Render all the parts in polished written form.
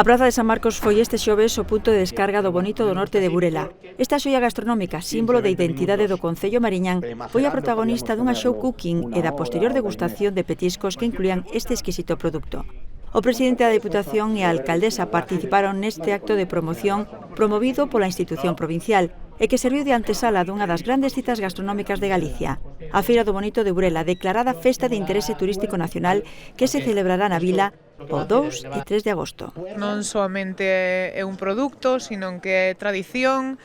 A Praza de San Marcos foi este xoves o punto de descarga do Bonito do norte de Burela. Esta xoia gastronómica, símbolo de identidade do concello mariñán, foi a protagonista dunha show cooking e da posterior degustación de petiscos que incluían este exquisito produto. O presidente da Deputación e a alcaldesa participaron neste acto de promoción promovido pola institución provincial e que serviu de antesala dunha das grandes citas gastronómicas de Galicia, a Feira do Bonito de Burela, declarada Festa de Interese Turístico Nacional que se celebrará na vila o 2 e 3 de agosto. Non soamente é un produto, sino que é tradición,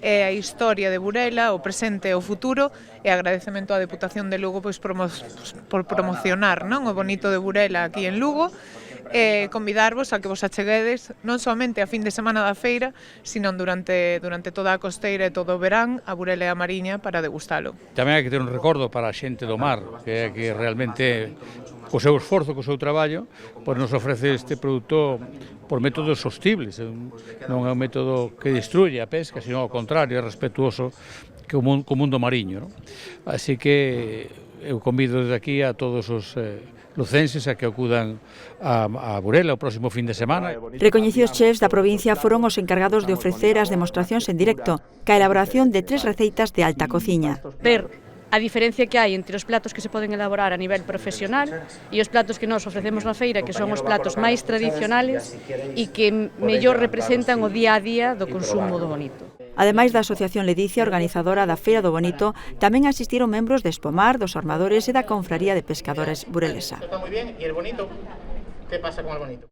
é a historia de Burela, o presente e o futuro, e agradecemento á Deputación de Lugo por promocionar, non, o Bonito de Burela aquí en Lugo, e convidarvos a que vos acheguedes non somente a fin de semana da feira, sino durante toda a costeira e todo o verán a Burela e a Mariña para degustalo. Tamén hai que ter un recordo para a xente do mar, que é que realmente co seu esforzo, co seu traballo, pois nos ofrece este produto por métodos sostibles, non é un método que destruye a pesca, sino ao contrario, é respetuoso co mundo mariño, non? Así que eu convido desde aquí a todos os lucenses a que acudan a Burela o próximo fin de semana. Recoñecidos chefs da provincia foron os encargados de ofrecer as demostracións en directo, ca elaboración de 3 receitas de alta cociña. Ver a diferencia que hai entre os platos que se poden elaborar a nivel profesional e os platos que nós ofrecemos na feira, que son os platos máis tradicionales e que mellor representan o día a día do consumo do bonito. Ademais da Asociación Ledicia, organizadora da Feira do Bonito, tamén asistiron membros de Espomar, dos Armadores e da Confraría de Pescadores Burelesa. Está moi ben, e el bonito, que pasa con el bonito?